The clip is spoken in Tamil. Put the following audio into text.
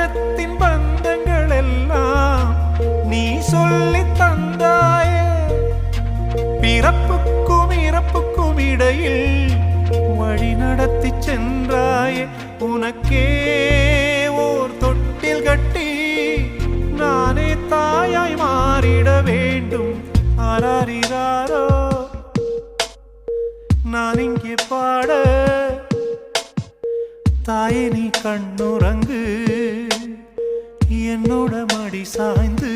பிரபஞ்சத்தின் பந்தங்கள் எல்லாம் நீ சொல்லி தந்தாயே. பிறப்புக்கும் இறப்புக்கும் இடையில் வழி நடத்தி சென்றாயே. உனக்கே ஓர் தொட்டில் கட்டி நானே தாயாய் மாறிட வேண்டும். ஆராரிராரோ நான் இங்கே பாட, தாயே நீ கண்ணுறங்கு என்னோட மடி சாய்ந்து.